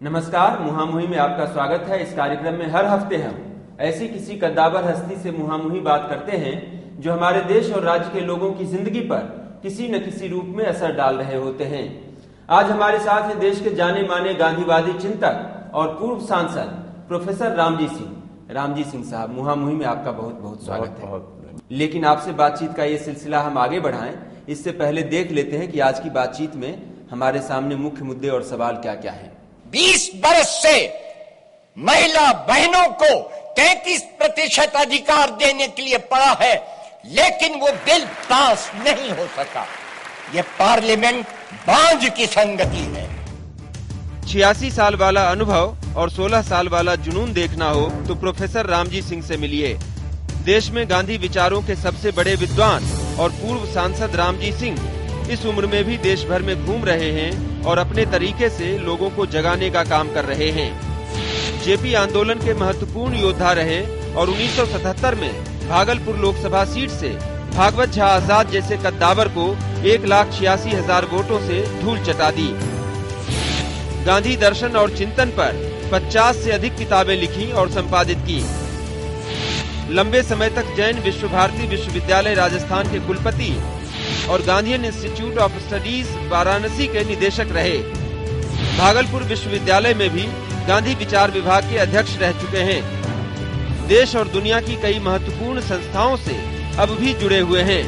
नमस्कार, मुहामुही में आपका स्वागत है। इस कार्यक्रम में हर हफ्ते हम ऐसी किसी कद्दावर हस्ती से मुहामुही बात करते हैं जो हमारे देश और राज्य के लोगों की जिंदगी पर किसी न किसी रूप में असर डाल रहे होते हैं। आज हमारे साथ हैं देश के जाने माने गांधीवादी चिंतक और पूर्व सांसद प्रोफेसर रामजी सिंह। रामजी सिंह साहब, मुहामुही में आपका बहुत बहुत स्वागत है। लेकिन आपसे बातचीत का ये सिलसिला हम आगे बढ़ाएं, इससे पहले देख लेते हैं कि आज की बातचीत में हमारे सामने मुख्य मुद्दे और सवाल क्या क्या हैं। 20 बरस से महिला बहनों को 33% अधिकार देने के लिए पड़ा है, लेकिन वो बिल पास नहीं हो सका। ये पार्लियामेंट बांझ की संगति है। 86 साल वाला अनुभव और 16 साल वाला जुनून देखना हो तो प्रोफेसर रामजी सिंह से मिलिए। देश में गांधी विचारों के सबसे बड़े विद्वान और पूर्व सांसद रामजी सिंह इस उम्र में भी देश भर में घूम रहे हैं और अपने तरीके से लोगों को जगाने का काम कर रहे हैं। जेपी आंदोलन के महत्वपूर्ण योद्धा रहे और 1977 में भागलपुर लोकसभा सीट से भागवत झा आजाद जैसे कद्दावर को 1,86,000 वोटों से धूल चटा दी। गांधी दर्शन और चिंतन पर 50 से अधिक किताबें लिखी और संपादित की। लंबे समय तक जैन विश्व भारती विश्वविद्यालय राजस्थान के कुलपति और Gandhian institute of studies Varanasi के निदेशक रहे। भागलपुर विश्वविद्यालय में भी गांधी विचार विभाग के अध्यक्ष रह चुके हैं। देश और दुनिया की कई महत्वपूर्ण संस्थाओं से अब भी जुड़े हुए हैं।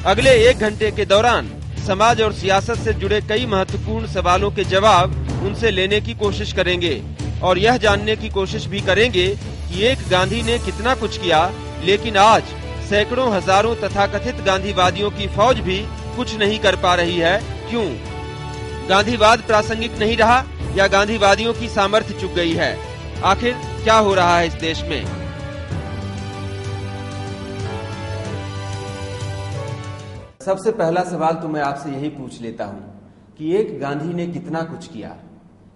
अगले 1 घंटे के दौरान समाज और सियासत से जुड़े कई महत्वपूर्ण सवालों के जवाब उनसे लेने की कोशिश करेंगे और यह जानने की कोशिश भी करेंगे कि एक गांधी ने कितना कुछ किया, लेकिन आज सैकड़ों हजारों तथाकथित गांधीवादियों की फौज भी कुछ नहीं कर पा रही है। क्यों? गांधीवाद प्रासंगिक नहीं रहा या गांधीवादियों की सामर्थ्य चुक गई है? आखिर क्या हो रहा है इस देश में? सबसे पहला सवाल तो मैं आपसे यही पूछ लेता हूँ कि एक गांधी ने कितना कुछ किया,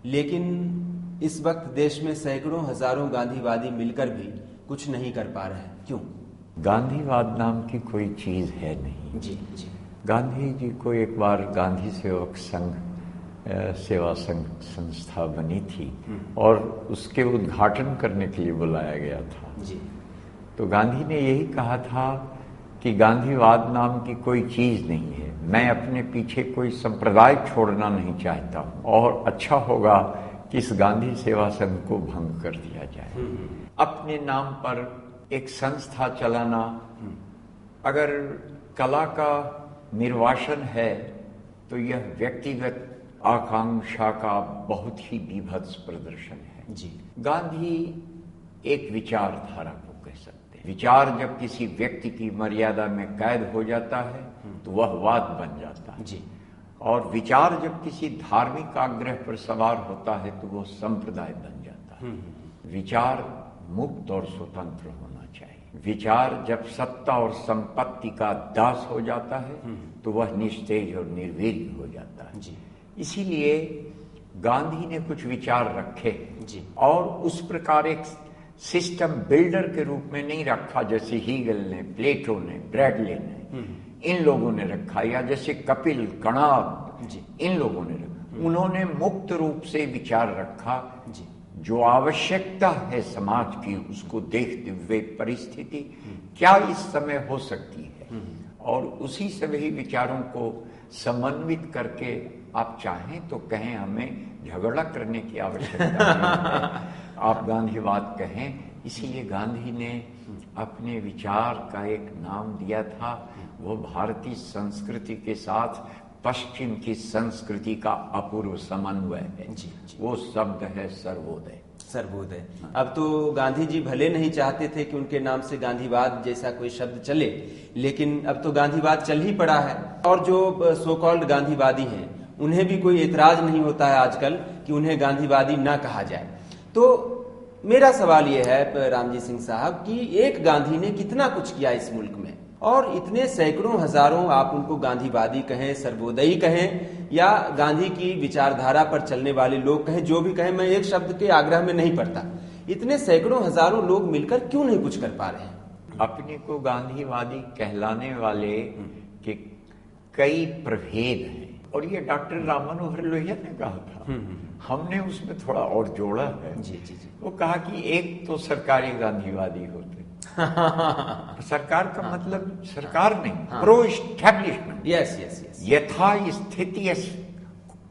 लेकिन इस वक्त देश में सैकड़ों हजारों गांधीवादी मिलकर भी कुछ नहीं कर पा रहे हैं। क्यों? गांधीवाद नाम की कोई चीज है नहीं। जी जी। गांधी जी को एक बार गांधी सेवक संघ सेवा संघ संस्था बनी थी और उसके उद्घाटन करने के लिए बुलाया गया था। जी। तो गांधी ने यही कहा था कि गांधीवाद नाम की कोई चीज नहीं है। मैं अपने पीछे कोई संप्रदाय छोड़ना नहीं चाहता हूँ और अच्छा होगा कि इस गांधी सेवा संघ को भंग कर दिया जाए। अपने नाम पर एक संस्था चलाना, अगर कला का निर्वासन है तो यह व्यक्तिगत आकांक्षा का बहुत ही विभत्स प्रदर्शन है। जी। गांधी एक विचारधारा को कह सकते हैं। विचार जब किसी व्यक्ति की मर्यादा में कैद हो जाता है तो वह वाद बन जाता है। जी। और विचार जब किसी धार्मिक आग्रह पर सवार होता है तो वह संप्रदाय बन जाता है। विचार मुक्त और स्वतंत्र होना चाहिए। विचार जब सत्ता और संपत्ति का दास हो जाता है तो वह निस्तेज और निर्वीर्य हो जाता है। जी। इसीलिए गांधी ने कुछ विचार रखे जी। और उस प्रकार एक सिस्टम बिल्डर के रूप में नहीं रखा जैसे हीगल ने, प्लेटो ने, ब्रैडले ने, इन लोगों ने रखा, या जैसे कपिल, कणाद, इन लोगों ने रखा। उन्होंने मुक्त रूप से विचार रखा। जी। जो आवश्यकता है समाज की उसको देखते हुए परिस्थिति क्या इस समय हो सकती है और उसी से वही विचारों को समन्वित करके आप चाहें तो कहें हमें झगड़ा करने की आवश्यकता नहीं है, आप गांधीवाद कहें। इसीलिए गांधी ने अपने विचार का एक नाम दिया था, वो भारतीय संस्कृति के साथ पश्चिम की संस्कृति का अपूर्व समन्वय है। जी, जी। वो शब्द है सर्वोदय। सर्वोदय। अब तो गांधी जी भले नहीं चाहते थे कि उनके नाम से गांधीवाद जैसा कोई शब्द चले, लेकिन अब तो गांधीवाद चल ही पड़ा है और जो सो कॉल्ड गांधीवादी हैं उन्हें भी कोई एतराज नहीं होता है आजकल कि उन्हें गांधीवादी ना कहा जाए। तो मेरा सवाल यह है रामजी सिंह साहब कि एक गांधी ने कितना कुछ किया इस मुल्क में, और इतने सैकड़ों हजारों, आप उनको गांधीवादी कहें, सर्वोदयी कहें या गांधी की विचारधारा पर चलने वाले लोग कहें, जो भी कहें, मैं एक शब्द के आग्रह में नहीं पड़ता, इतने सैकड़ों हजारों लोग मिलकर क्यों नहीं कुछ कर पा रहे हैं? अपने को गांधीवादी कहलाने वाले के कई प्रभेद हैं और ये डॉक्टर राम मनोहर लोहिया ने कहा था हमने उसमें थोड़ा और जोड़ा है। जी जी जी। वो कहा कि एक तो सरकारी गांधीवादी होते सरकार का मतलब सरकार नहीं, pro establishment, yes yes yes, यथास्थिति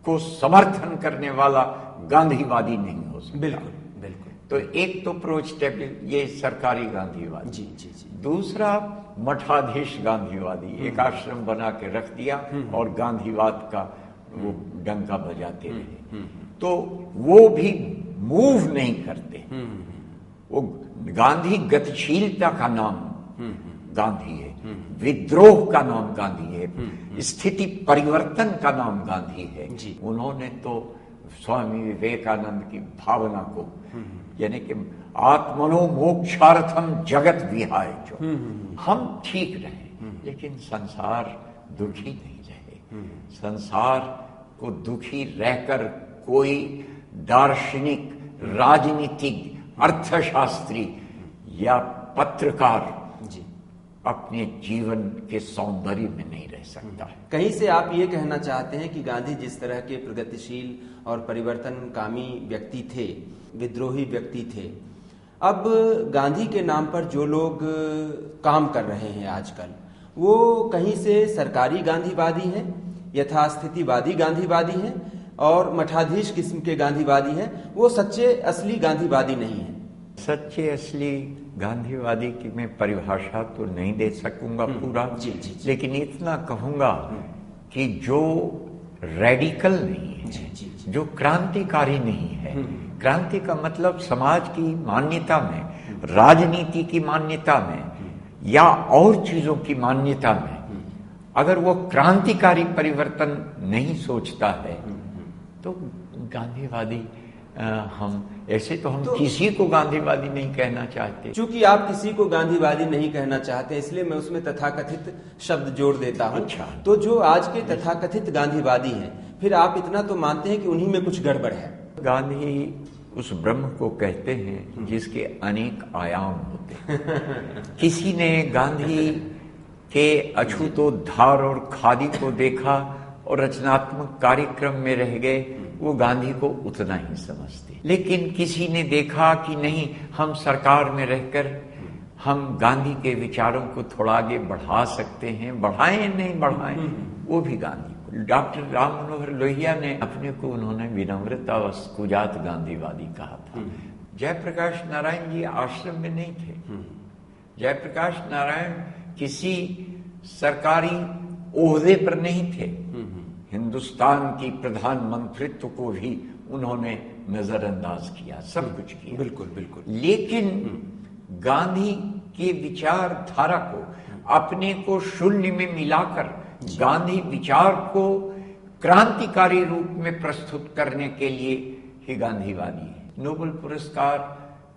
को समर्थन करने वाला गांधीवादी नहीं हो सकता। बिल्कुल बिल्कुल। तो एक तो प्रो इस्टेब्लिश, ये सरकारी गांधीवादी। जी जी जी। दूसरा मठाधीश गांधीवादी, एक आश्रम बना के रख दिया और गांधीवाद का वो डंका बजाते रहे। तो वो भी मूव नहीं करते। वो गांधी गतिशीलता का नाम गांधी है, विद्रोह का नाम गांधी है, स्थिति परिवर्तन का नाम गांधी है। उन्होंने तो स्वामी विवेकानंद की भावना को, यानी कि आत्मनो मोक्षार्थम जगत विहाय, जो हम ठीक रहे लेकिन संसार दुखी नहीं रहे। संसार को दुखी रहकर कोई दार्शनिक, राजनीतिक, अर्थशास्त्री या पत्रकार अपने जीवन के सौंदर्य में नहीं रह सकता है। कहीं से आप ये कहना चाहते हैं कि गांधी जिस तरह के प्रगतिशील और परिवर्तनकामी व्यक्ति थे, विद्रोही व्यक्ति थे, अब गांधी के नाम पर जो लोग काम कर रहे हैं आजकल, वो कहीं से सरकारी गांधीवादी हैं, यथास्थितिवादी गांधीवादी हैं और मठाधीश किस्म के गांधीवादी हैं। वो सच्चे असली गांधीवादी नहीं हैं। सच्चे असली गांधीवादी की मैं परिभाषा तो नहीं दे सकूंगा पूरा, लेकिन इतना कहूंगा कि जो रेडिकल नहीं है, जो क्रांतिकारी नहीं है। क्रांति का मतलब समाज की मान्यता में, राजनीति की मान्यता में या और चीजों की मान्यता में अगर वो क्रांतिकारी परिवर्तन नहीं सोचता है तो गांधीवादी हम ऐसे तो हम किसी को गांधीवादी नहीं कहना चाहते। चूंकि आप किसी को गांधीवादी नहीं कहना चाहते, इसलिए मैं उसमें तथाकथित शब्द जोड़ देता हूं। अच्छा। तो जो आज के तथाकथित गांधीवादी हैं, फिर आप इतना तो मानते हैं कि उन्हीं में कुछ गड़बड़ है। गांधी उस ब्रह्म को कहते हैं जिसके अनेक आयाम होते हैं। किसी ने गांधी के अछूतोद्धार और खादी को देखा और रचनात्मक कार्यक्रम में रह गए, वो गांधी को उतना ही समझते। लेकिन किसी ने देखा कि नहीं, हम सरकार में रहकर हम गांधी के विचारों को थोड़ा आगे बढ़ा सकते हैं, बढ़ाएं नहीं बढ़ाएं, वो भी गांधी को। डॉक्टर राम मनोहर लोहिया ने अपने को उन्होंने विनम्रता व कुजात गांधीवादी कहा था। जयप्रकाश नारायण जी आश्रम में नहीं थे। जयप्रकाश नारायण किसी सरकारी ओहदे पर नहीं थे। हिंदुस्तान की प्रधानमंत्रित्व को भी उन्होंने नजरअंदाज किया, सब कुछ किया। बिल्कुल बिल्कुल। लेकिन गांधी के विचारधारा को अपने को शून्य में मिलाकर गांधी विचार को क्रांतिकारी रूप में प्रस्तुत करने के लिए ही गांधीवादी है। नोबेल पुरस्कार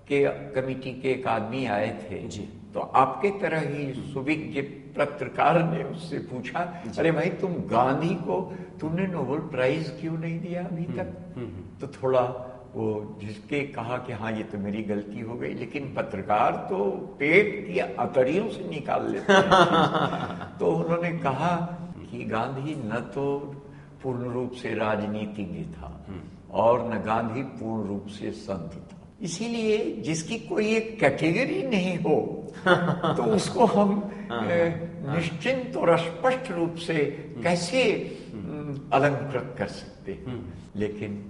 के कमेटी के एक आदमी आए थे जी, तो आपके तरह ही सुविज्ञ पत्रकार ने उससे पूछा, अरे भाई तुम गांधी को तुमने नोबेल प्राइज क्यों नहीं दिया अभी तक? तो थोड़ा वो जिसके कहा कि हाँ ये तो मेरी गलती हो गई, लेकिन पत्रकार तो पेट की अतड़ियों से निकाल लेते हैं। तो उन्होंने कहा कि गांधी न तो पूर्ण रूप से राजनीतिज्ञ था और न गांधी पूर्ण रूप से संत था। इसीलिए जिसकी कोई एक कैटेगरी नहीं हो तो उसको हम निश्चिंत और स्पष्ट रूप से कैसे अलंकृत कर सकते हैं। लेकिन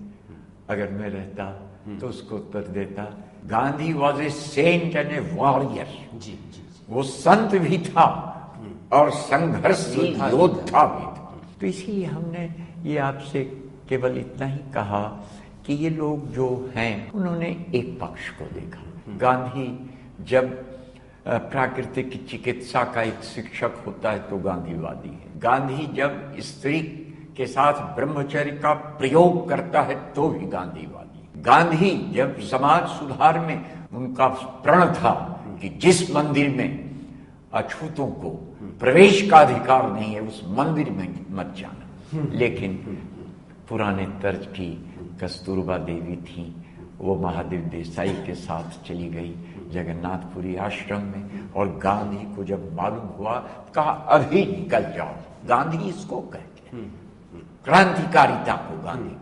अगर मैं रहता तो उसको उत्तर देता, Gandhi was a saint and a warrior. जी, वो संत भी था और संघर्षशील योद्धा भी था। तो इसीलिए हमने ये आपसे केवल इतना ही कहा कि ये लोग जो हैं उन्होंने एक पक्ष को देखा। गांधी जब प्राकृतिक चिकित्सा का एक शिक्षक होता है तो गांधीवादी है। गांधी जब स्त्री के साथ ब्रह्मचर्य का प्रयोग करता है तो भी गांधीवादी। गांधी जब समाज सुधार में उनका प्रण था कि जिस मंदिर में अछूतों को प्रवेश का अधिकार नहीं है उस मंदिर में मत जाना। लेकिन पुराने तर्ज की कस्तूरबा देवी थी, वो महादेव देसाई के साथ चली गई जगन्नाथपुरी आश्रम में, और गांधी को जब मालूम हुआ कहा अभी निकल जाओ। गांधी इसको कहते हैं क्रांतिकारिता को गांधी का।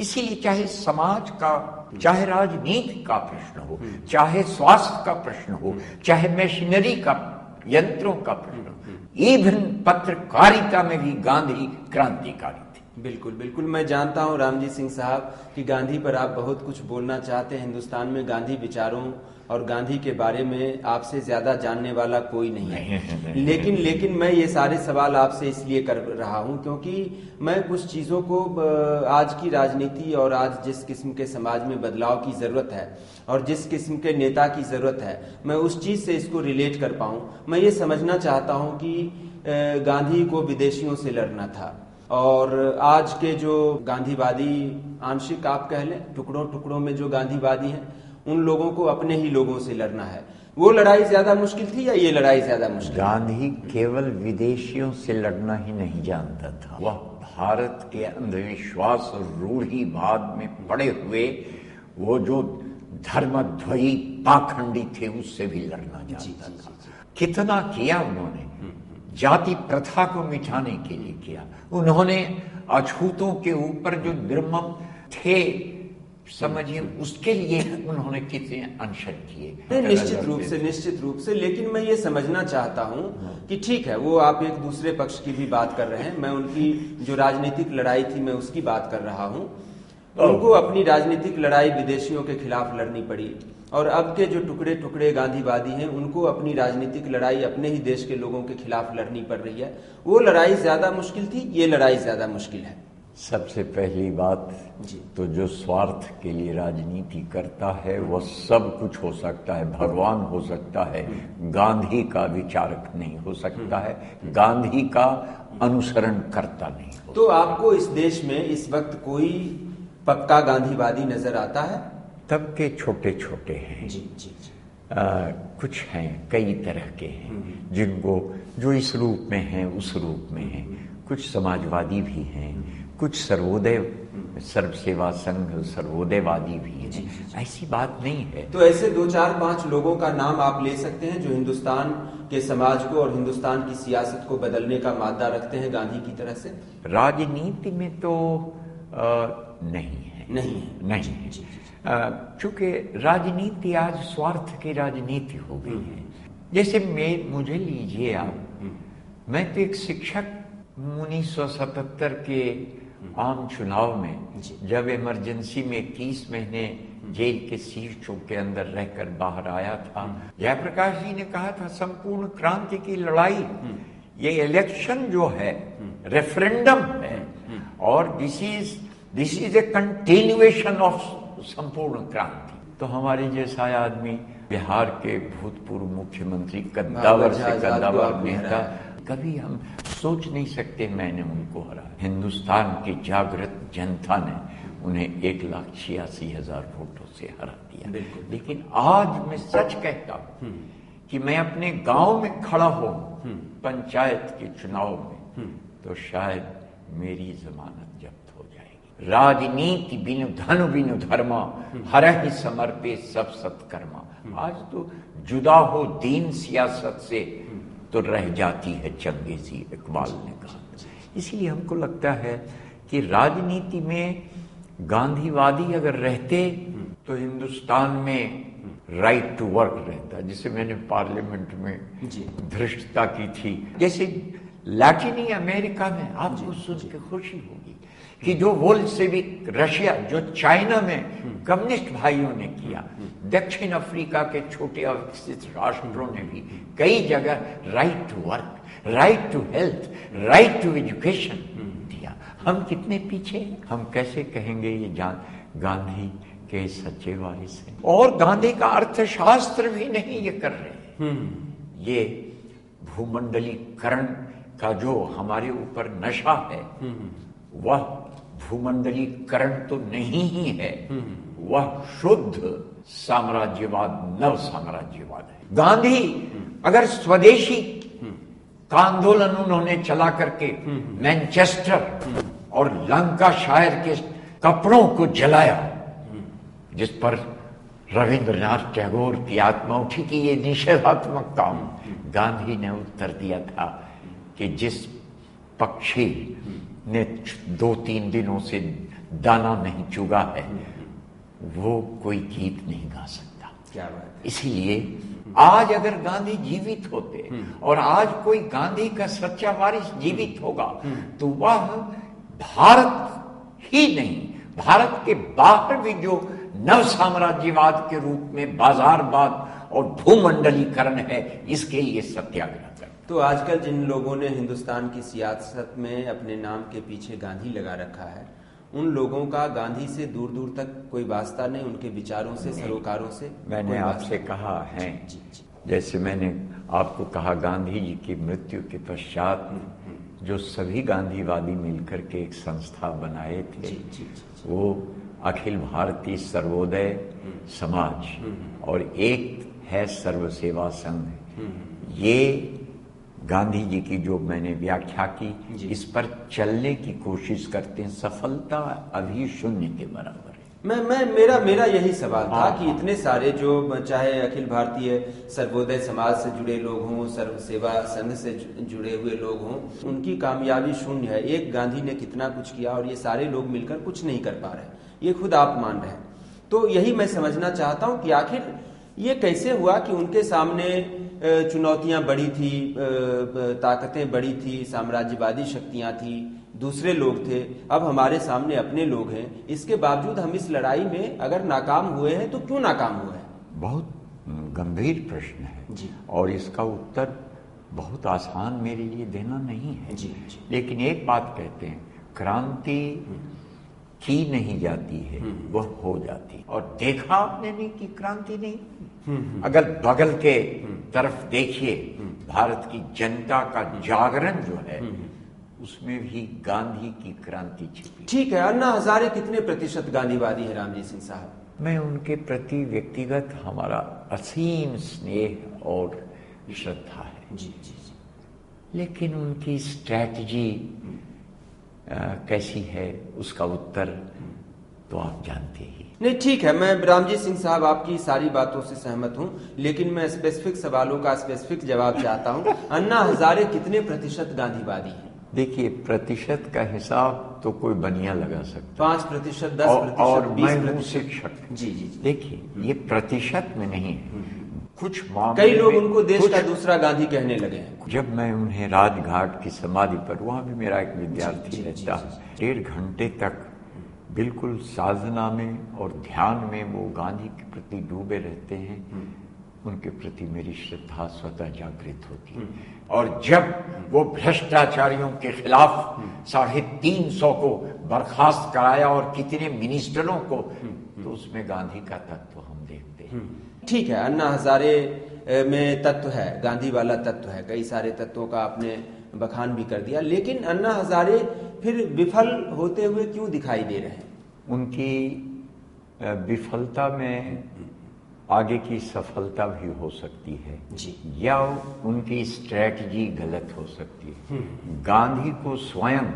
इसीलिए चाहे समाज का, चाहे राजनीति का प्रश्न हो, चाहे स्वास्थ्य का प्रश्न हो, चाहे मशीनरी का, यंत्रों का प्रश्न हो, इवन पत्रकारिता में भी गांधी क्रांतिकारी थे। बिल्कुल बिल्कुल, मैं जानता हूं रामजी सिंह साहब कि गांधी पर आप बहुत कुछ बोलना चाहते हैं। हिंदुस्तान में गांधी विचारों और गांधी के बारे में आपसे ज्यादा जानने वाला कोई नहीं है। लेकिन मैं ये सारे सवाल आपसे इसलिए कर रहा हूं क्योंकि मैं कुछ चीजों को आज की राजनीति और आज जिस किस्म के समाज में बदलाव की जरूरत है और जिस किस्म के नेता की जरूरत है, मैं उस चीज से इसको रिलेट कर पाऊं। मैं ये समझना चाहता हूं कि गांधी को विदेशियों से लड़ना था और आज के जो गांधीवादी, आंशिक आप कह लें, टुकड़ों टुकड़ों में जो गांधीवादी हैं, उन लोगों को अपने ही लोगों से लड़ना है। वो लड़ाई ज्यादा मुश्किल थी या ये लड़ाई ज्यादा मुश्किल? गांधी केवल विदेशियों से लड़ना ही नहीं जानता था, वह भारत के अंधविश्वास और रूढ़िवाद में पड़े हुए वो जो धर्मद्वयी पाखंडी थे उससे भी लड़ना जानता था। कितना किया उन्होंने, जाति प्रथा को मिटाने के लिए किया। उन्होंने अछूतों के ऊपर जो निर्मम थे, समझिए, उसके लिए उन्होंने कितने अनशन किए। निश्चित रूप से। लेकिन मैं ये समझना चाहता हूं कि ठीक है, वो आप एक दूसरे पक्ष की भी बात कर रहे हैं, मैं उनकी जो राजनीतिक लड़ाई थी मैं उसकी बात कर रहा हूं। उनको अपनी राजनीतिक लड़ाई विदेशियों के खिलाफ लड़नी पड़ी और अब के जो टुकड़े टुकड़े गांधीवादी हैं उनको अपनी राजनीतिक लड़ाई अपने ही देश के लोगों के खिलाफ लड़नी पड़ रही है। वो लड़ाई ज्यादा मुश्किल थी, ये लड़ाई ज्यादा मुश्किल है? सबसे पहली बात तो जो स्वार्थ के लिए राजनीति करता है वह सब कुछ हो सकता है, भगवान हो सकता है, गांधी का विचारक नहीं हो सकता है, गांधी का अनुसरण करता नहीं हो। तो आपको इस देश में इस वक्त कोई पक्का गांधीवादी नजर आता है? तब के छोटे छोटे हैं जी। कुछ हैं, कई तरह के हैं जिनको, जो इस रूप में हैं उस रूप में हैं। कुछ समाजवादी भी हैं, कुछ सर्वोदय, सर्व सेवा संघ सर्वोदयवादी भी हैं। ऐसी बात नहीं है। तो ऐसे 2, 4, 5 लोगों का नाम आप ले सकते हैं जो हिंदुस्तान के समाज को और हिंदुस्तान की सियासत को बदलने का मादा रखते हैं गांधी की तरह से? राजनीति में तो नहीं है। चूंकि राजनीति आज स्वार्थ की राजनीति हो गई है। जैसे मुझे लीजिए आप, मैं तो एक शिक्षक 1977 के आम चुनाव में, जब इमरजेंसी में 21 महीने जेल के शीशों के अंदर रहकर बाहर आया था, जयप्रकाश जी ने कहा था संपूर्ण क्रांति की लड़ाई, ये इलेक्शन जो है रेफरेंडम है और this is a continuation of संपूर्ण क्रांति। तो हमारे जैसा आदमी, बिहार के भूतपूर्व मुख्यमंत्री कद्दावर से कद्दावर नेता, कभी हम सोच नहीं सकते मैंने उनको हराया। हिंदुस्तान की जागृत जनता ने उन्हें 1,86,000 वोटों से हरा दिया। लेकिन आज मैं सच कहता हूं कि मैं अपने गांव में खड़ा हूं पंचायत के चुनाव में, तो शायद मेरी जमानत जब्त हो जाएगी। राजनीति बिनु धन बिनु धर्मा, हरहि समर्पे सब सत्कर्मा। आज तो जुदा हो दीन सियासत से तो रह जाती है चंगेजी, इकबाल ने कहा। इसलिए हमको लगता है कि राजनीति में गांधीवादी अगर रहते तो हिंदुस्तान में राइट टू वर्क रहता, जिसे मैंने पार्लियामेंट में धृष्टता की थी। जैसे लैटिनी अमेरिका में आपको सुन के खुशी होगी कि जो बोल्शेविक रशिया, जो चाइना में कम्युनिस्ट भाइयों ने किया, दक्षिण अफ्रीका के छोटे अविकसित राष्ट्रों ने भी कई जगह right to work, right to health, right to education दिया। हम कितने पीछे हैं? हम कैसे कहेंगे ये गांधी के सच्चे वारिस हैं? और गांधी का अर्थशास्त्र भी नहीं ये कर रहे हैं। ये भूमंडलीकरण का जो हमारे ऊपर नशा है, वह भूमंडलीकरण तो नहीं ही है, वह शुद्ध साम्राज्यवाद, नव साम्राज्यवाद है। गांधी अगर स्वदेशी का आंदोलन उन्होंने चला करके मैनचेस्टर और लंकाशायर के कपड़ों को जलाया, जिस पर रविंद्रनाथ टैगोर की आत्मा उठी कि ये निषेधात्मक काम, गांधी ने उत्तर दिया था कि जिस पक्षी ने 2-3 दिनों से दाना नहीं चुगा है, वो कोई गीत नहीं गा सकता। क्या बात है। इसीलिए आज अगर गांधी जीवित होते और आज कोई गांधी का सच्चा वारिस जीवित होगा तो वह भारत ही नहीं, भारत के बाहर भी जो नव साम्राज्यवाद के रूप में बाजारवाद और भूमंडलीकरण है, इसके लिए सत्याग्रह कर। तो आजकल जिन लोगों ने हिंदुस्तान की सियासत में अपने नाम के पीछे गांधी लगा रखा है, उन लोगों का गांधी से दूर दूर तक कोई वास्ता नहीं, उनके विचारों से, सरोकारों से। मैंने आपसे कहा है, जैसे मैंने आपको कहा गांधी जी की मृत्यु के पश्चात जो सभी गांधीवादी मिलकर के एक संस्था बनाए थे, वो अखिल भारतीय सर्वोदय समाज और एक है सर्व सेवा संघ। ये गांधी जी की जो मैंने व्याख्या की, इस पर चलने की कोशिश करते हैं। सफलता अभी शून्य के बराबर है। मेरा यही सवाल था कि इतने सारे जो चाहे अखिल भारतीय सर्वोदय समाज से जुड़े लोग हों, सर्व सेवा संघ से जुड़े हुए लोग हों, उनकी कामयाबी शून्य है। एक गांधी ने कितना कुछ किया और ये सारे लोग मिलकर कुछ नहीं कर पा रहे, ये खुद आप मान रहे हैं। तो यही मैं समझना चाहता हूं कि आखिर ये कैसे हुआ कि उनके सामने चुनौतियां बड़ी थी, ताकतें बड़ी थी, साम्राज्यवादी शक्तियां थी, दूसरे लोग थे, अब हमारे सामने अपने लोग हैं, इसके बावजूद हम इस लड़ाई में अगर नाकाम हुए हैं तो क्यों नाकाम हुए हैं? बहुत गंभीर प्रश्न है जी। और इसका उत्तर बहुत आसान मेरे लिए देना नहीं है। जी। लेकिन एक बात कहते हैं, क्रांति की नहीं जाती है, वह हो जाती। और देखा आपने नहीं कि क्रांति नहीं, अगर बगल के तरफ देखिए, भारत की जनता का जागरण जो है उसमें भी गांधी की क्रांति छिपी। ठीक है, अन्ना हजारे कितने प्रतिशत गांधीवादी है रामजी सिंह साहब? मैं उनके प्रति व्यक्तिगत हमारा असीम स्नेह और श्रद्धा है। जी। लेकिन उनकी स्ट्रैटेजी कैसी है, उसका उत्तर तो आप जानते ही। नहीं, ठीक है, मैं रामजी सिंह साहब आपकी सारी बातों से सहमत हूं, लेकिन मैं स्पेसिफिक सवालों का स्पेसिफिक जवाब चाहता हूं। अन्ना हजारे कितने प्रतिशत गांधीवादी हैं? देखिए, प्रतिशत का हिसाब तो कोई बनिया लगा सकता, 5%, 10%, और 20%। मैं शिक्षक। जी। देखिए, ये प्रतिशत में नहीं है, कुछ मामले कई लोग उनको देश का दूसरा गांधी कहने लगे हैं। जब मैं उन्हें राजघाट की समाधि पर, वहां भी मेरा एक विद्यार्थी रहता, 1.5 घंटे तक बिल्कुल साधना में और ध्यान में वो गांधी के प्रति डूबे रहते हैं, उनके प्रति मेरी श्रद्धा स्वतः जागृत होती है। और जब वो भ्रष्टाचारियों के खिलाफ 350 को बर्खास्त कराया और कितने मिनिस्टरों को, तो उसमें गांधी का तत्व हम देखते हैं। ठीक है, अन्ना हजारे में तत्व है, गांधी वाला तत्व है, कई सारे तत्वों का आपने बखान भी कर दिया, लेकिन अन्ना हजारे फिर विफल होते हुए क्यों दिखाई दे रहे हैं? उनकी विफलता में आगे की सफलता भी हो सकती है जी। या उनकी स्ट्रैटेजी गलत हो सकती है। गांधी को स्वयं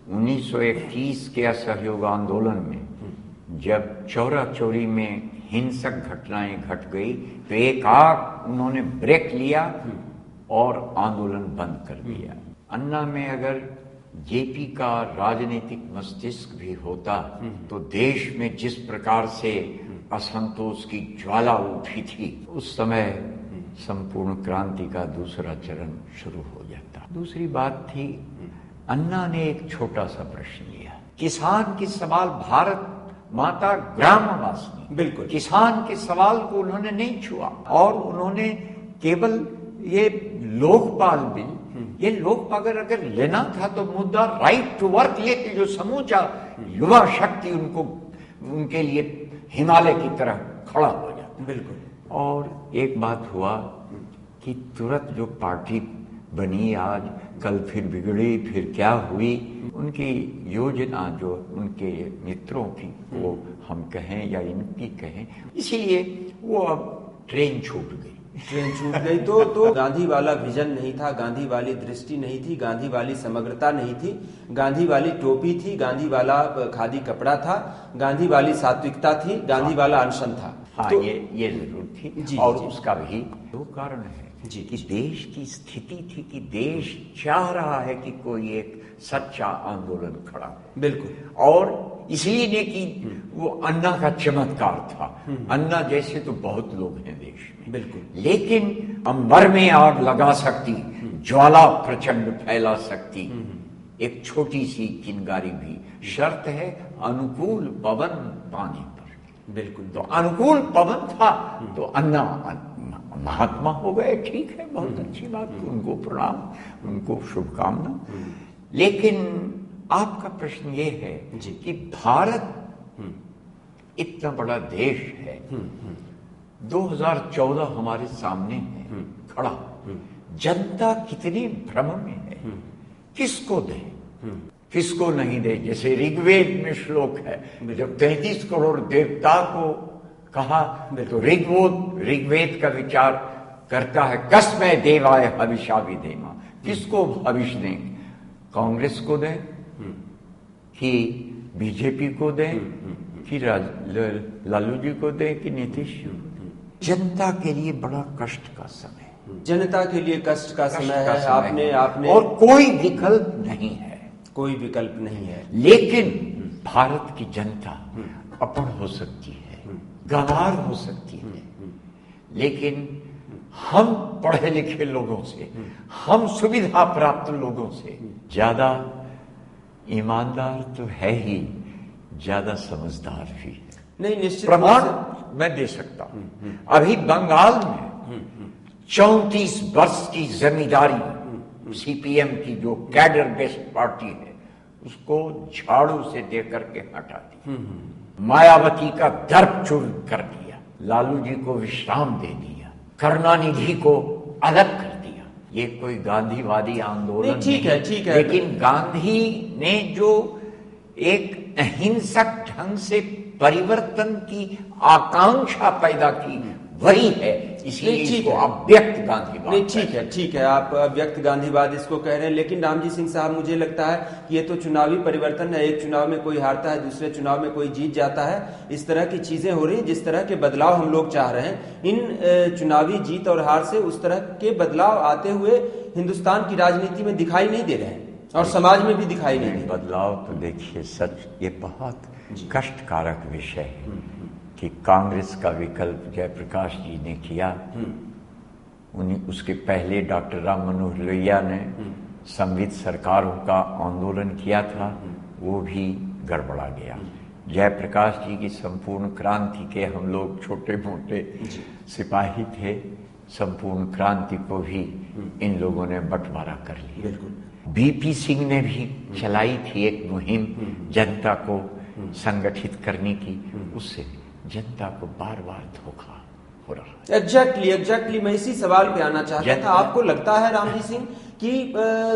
1921 के असहयोग आंदोलन में जब चौरा चौरी में हिंसक घटनाएं घट गई तो एक आग उन्होंने ब्रेक लिया और आंदोलन बंद कर दिया। अन्ना में अगर जेपी का राजनीतिक मस्तिष्क भी होता तो देश में जिस प्रकार से असंतोष की ज्वाला उठी थी, उस समय संपूर्ण क्रांति का दूसरा चरण शुरू हो जाता। दूसरी बात थी, अन्ना ने एक छोटा सा प्रश्न लिया, किसान के सवाल, भारत माता ग्रामवासी, बिल्कुल किसान के सवाल को उन्होंने नहीं छुआ और उन्होंने केवल ये लोकपाल बिल, ये लोकपाल अगर लेना था तो मुद्दा राइट टू वर्क लेते, जो समूचा युवा शक्ति उनको उनके लिए हिमालय की तरह खड़ा हो जाता। बिल्कुल। और एक बात हुआ कि तुरंत जो पार्टी बनी, आज कल फिर बिगड़ी, फिर क्या हुई, उनकी योजना जो उनके मित्रों की, वो हम कहें या इनकी कहें, इसीलिए वो अब ट्रेन छूट गई। तो गांधी वाला विजन नहीं था, गांधी वाली दृष्टि नहीं थी, गांधी वाली समग्रता नहीं थी, गांधी वाली टोपी थी, गांधी वाला खादी कपड़ा था, गांधी वाली सात्विकता थी, गांधी वाला अनशन था। हाँ, ये जरूर थी। और उसका भी दो कारण है। जी, कि देश की स्थिति थी कि देश चाह रहा है कि कोई एक सच्चा आंदोलन खड़ा हो। बिल्कुल। और इसलिए ने कि वो अन्ना का चमत्कार था। अन्ना जैसे तो बहुत लोग हैं देश में, बिल्कुल, लेकिन अंबर में आग लगा सकती, ज्वाला प्रचंड फैला सकती एक छोटी सी चिंगारी भी, शर्त है अनुकूल पवन पाने पर। बिल्कुल। तो अनुकूल पवन था तो अन्ना महात्मा हो गए, ठीक है, बहुत अच्छी बात, उनको प्रणाम, उनको शुभकामना। लेकिन आपका प्रश्न ये है कि भारत इतना बड़ा देश है, 2014 हमारे सामने है खड़ा, जनता कितने भ्रम में है, किसको दे किसको नहीं दे। जैसे ऋग्वेद में श्लोक है, जब 33 करोड़ देवता को कहा तो ऋग्वेद का विचार करता है कस्मै देवाय हविषा विधेमा, किसको हविष दें, कांग्रेस को दें कि बीजेपी को दें कि लालू जी को दें कि नीतीश जी को दें। जनता के लिए बड़ा कष्ट का समय, जनता के लिए कष्ट का समय है। आपने और कोई विकल्प नहीं है, कोई विकल्प नहीं है। लेकिन भारत की जनता अपड़ हो सकती है, गंवार हो सकती है, लेकिन हम पढ़े लिखे लोगों से, हम सुविधा प्राप्त लोगों से ज्यादा ईमानदार तो है ही, ज्यादा समझदार भी है। नहीं, निश्चित प्रमाण मैं दे सकता हूं। अभी बंगाल में 34 वर्ष की जमींदारी सीपीएम की जो कैडर बेस्ड पार्टी है उसको झाड़ू से दे करके हटा दी, मायावती का दर्प चूर्ण कर दिया, लालू जी को विश्राम दे दिया, करुणानिधि को अलग कर दिया। ये कोई गांधीवादी आंदोलन ठीक है, ठीक है, लेकिन गांधी ने जो एक अहिंसक ढंग से परिवर्तन की आकांक्षा पैदा की वही है, इसलिए इसको अव्यक्त गांधीवाद। नहीं, ठीक है, आप अव्यक्त गांधीवाद इसको कह रहे हैं, लेकिन रामजी सिंह साहब, मुझे लगता है कि ये तो चुनावी परिवर्तन है। एक चुनाव में कोई हारता है, दूसरे चुनाव में कोई जीत जाता है। इस तरह की चीजें हो रही हैं, जिस तरह के बदलाव हम लोग चाह रहे हैं, इन चुनावी जीत और हार से उस तरह के बदलाव आते हुए हिंदुस्तान की राजनीति में दिखाई नहीं दे रहे हैं और समाज में भी दिखाई नहीं दे रहे। बदलाव तो देखिए, सच ये बहुत कष्टकारक विषय है कि कांग्रेस का विकल्प जयप्रकाश जी ने किया, उन्हीं उसके पहले डॉक्टर राम मनोहर लोहिया ने संवित सरकारों का आंदोलन किया था, वो भी गड़बड़ा गया। जयप्रकाश जी की संपूर्ण क्रांति के हम लोग छोटे मोटे सिपाही थे, संपूर्ण क्रांति को भी इन लोगों ने बंटवारा कर लिया। बीपी सिंह ने भी चलाई थी एक मुहिम जनता को संगठित करने की, उससे जनता को बार बार धोखा हो रहा है। एग्जैक्टली मैं इसी सवाल पे आना चाहता था। आपको लगता है रामजी सिंह कि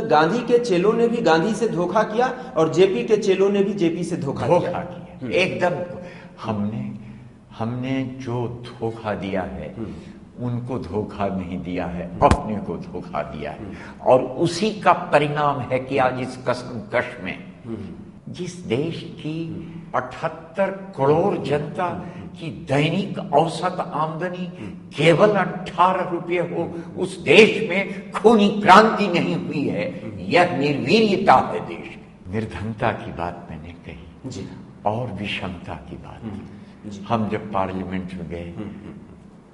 गांधी के चेलों ने भी गांधी से धोखा किया और जेपी के चेलों ने भी जेपी से धोखा किया? एकदम। हमने जो धोखा दिया है उनको धोखा नहीं दिया है, अपने को धोखा दिया है, और उसी का परिणाम है कि आज इस कसमकश में जिस देश की 78 करोड़ जनता की दैनिक औसत आमदनी केवल 18 रुपये हो, उस देश में खूनी क्रांति नहीं हुई है। यह निर्वीर्यता है देश की। निर्धनता की बात मैंने कही जी, और विषमता की बात। हम जब पार्लियामेंट में गए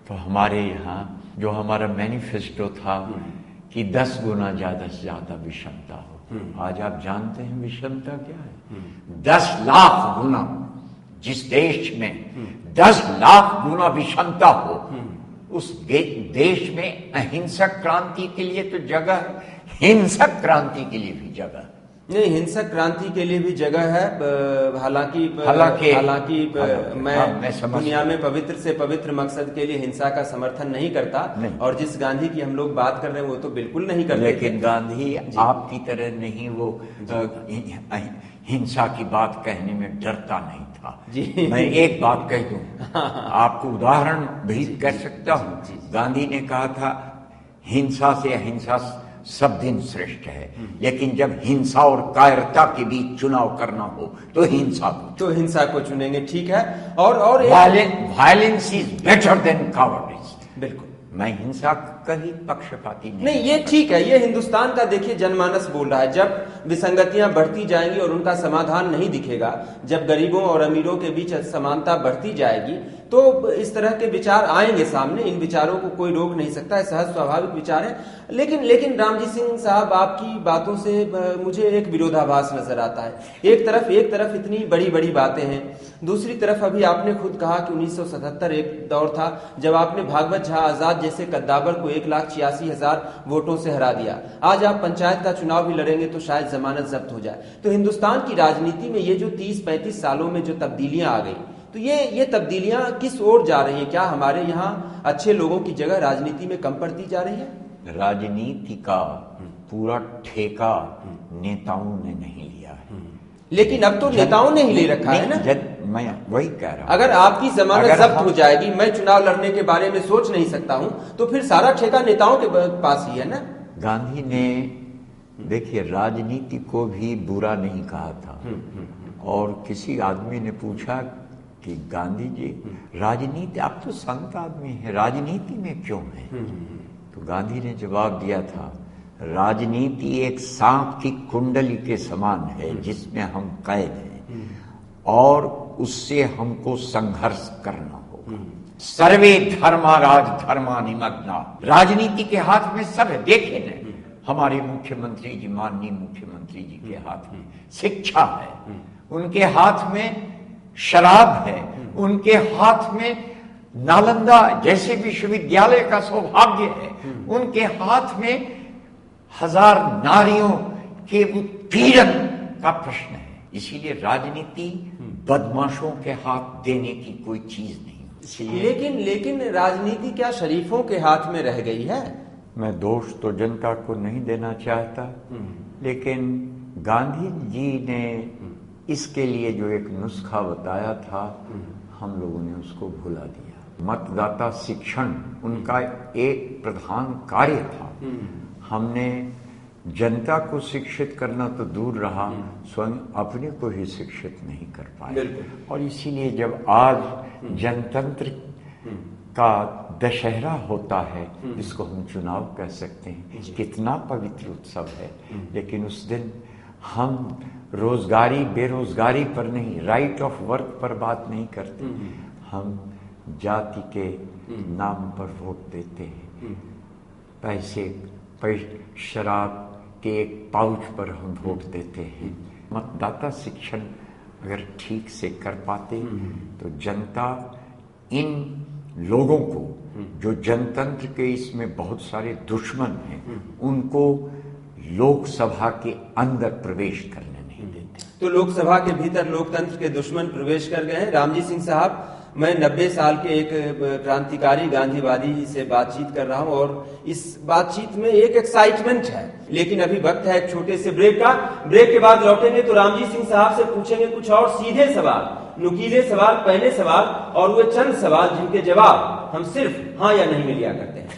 तो हमारे यहाँ जो हमारा मैनिफेस्टो था कि 10 गुना ज्यादा से ज्यादा विषमता हो, आज आप जानते हैं विषमता क्या है? 10 लाख गुना। जिस देश में 10 लाख गुना विषमता हो, उस देश में अहिंसक क्रांति के लिए तो जगह है, हिंसक क्रांति के लिए भी जगह है। नहीं, हिंसक क्रांति के लिए भी जगह है। हालांकि मैं दुनिया में पवित्र से पवित्र मकसद के लिए हिंसा का समर्थन नहीं करता, और जिस गांधी की हम लोग बात कर रहे हैं वो तो बिल्कुल नहीं करते। लेकिन गांधी आपकी तरह नहीं, वो हिंसा की बात कहने में डरता नहीं था जी। मैं एक बात कह दूं, आपको उदाहरण भी कह सकता हूं। गांधी ने कहा था हिंसा से अहिंसा सब दिन श्रेष्ठ है, लेकिन जब हिंसा और कायरता के बीच चुनाव करना हो तो हिंसा को चुनेंगे। ठीक है। और violence is better than cowardice. बिल्कुल, मैं हिंसा कभी पक्षपाती नहीं, ये ठीक है, ये हिंदुस्तान का देखिए जनमानस बोल रहा है। जब विसंगतियां बढ़ती जाएंगी और उनका समाधान नहीं दिखेगा, जब गरीबों और अमीरों के बीच समानता बढ़ती जाएगी, तो इस तरह के विचार आएंगे सामने। इन विचारों को कोई रोक नहीं सकता है, सहज स्वाभाविक विचार है। लेकिन रामजी सिंह साहब, आपकी बातों से मुझे एक विरोधाभास नजर आता है। एक तरफ इतनी बड़ी बड़ी बातें हैं, दूसरी तरफ अभी आपने खुद कहा कि 1977 एक दौर था जब आपने भागवत झा आजाद जैसे कद्दावर को 1,86,000 वोटों से हरा दिया। आज आप पंचायत का चुनाव भी लड़ेंगे तो शायद जमानत जब्त हो जाए। तो हिंदुस्तान की राजनीति में ये जो 30-35 सालों में जो तब्दीलियां आ गई, तो ये तब्दीलियां किस ओर जा रही हैं? क्या हमारे यहाँ अच्छे लोगों की जगह राजनीति में कम पड़ती जा रही है? राजनीति का पूरा ठेका नेताओं ने नहीं लिया है। लेकिन अब तो नेताओं ने ही ले रखा है ना। मैं वही कह रहा हूं, अगर आपकी जमानत जब्त हो जाएगी, मैं चुनाव लड़ने के बारे में सोच नहीं सकता हूं, तो फिर सारा ठेका नेताओं के पास ही है ना। गांधी ने देखिए राजनीति को भी बुरा नहीं कहा था। और किसी आदमी ने पूछा कि गांधी जी, राजनीति, आप तो संत आदमी हैं, राजनीति में क्यों है? तो गांधी ने जवाब दिया था, राजनीति एक सांप की कुंडली के समान है जिसमें हम कैद हैं और उससे हमको संघर्ष करना होगा। सर्वे धर्मा राज धर्मा निमग्ना। राजनीति के हाथ में सब है। देखे न, हमारे मुख्यमंत्री जी, माननीय मुख्यमंत्री जी के हाथ में शिक्षा है, उनके हाथ में शराब है, उनके हाथ में नालंदा जैसे विश्वविद्यालय का सौभाग्य है, उनके हाथ में 1000 नारियों के उत्पीड़न का प्रश्न है। इसीलिए राजनीति बदमाशों के हाथ देने की कोई चीज नहीं। लेकिन राजनीति क्या शरीफों के हाथ में रह गई है? मैं दोष तो जनता को नहीं देना चाहता, लेकिन गांधी जी ने इसके लिए जो एक नुस्खा बताया था, हम लोगों ने उसको भुला दिया। मतदाता शिक्षण उनका एक प्रधान कार्य था। हमने जनता को शिक्षित करना तो दूर रहा, स्वयं अपने को ही शिक्षित नहीं कर पाए। और इसीलिए जब आज जनतंत्र का दशहरा होता है, जिसको हम चुनाव कह सकते हैं, कितना पवित्र उत्सव है, लेकिन उस दिन हम रोजगारी बेरोजगारी पर नहीं, राइट ऑफ वर्क पर बात नहीं करते। हम जाति के नाम पर वोट देते हैं, शराब के एक पाउच पर हम वोट देते हैं। मतदाता शिक्षण अगर ठीक से कर पाते तो जनता इन लोगों को, जो जनतंत्र के इसमें बहुत सारे दुश्मन हैं, उनको लोकसभा के अंदर प्रवेश करने नहीं देते। तो लोकसभा के भीतर लोकतंत्र के दुश्मन प्रवेश कर गए हैं। रामजी सिंह साहब, मैं 90 साल के एक क्रांतिकारी गांधीवादी से बातचीत कर रहा हूं और इस बातचीत में एक एक्साइटमेंट है, लेकिन अभी वक्त है एक छोटे से ब्रेक का। ब्रेक के बाद लौटेंगे तो रामजी सिंह साहब से पूछेंगे कुछ और सीधे सवाल, नुकीले सवाल, पहले सवाल, और वो चंद सवाल जिनके जवाब हम सिर्फ हाँ या नहीं में लिया करते हैं।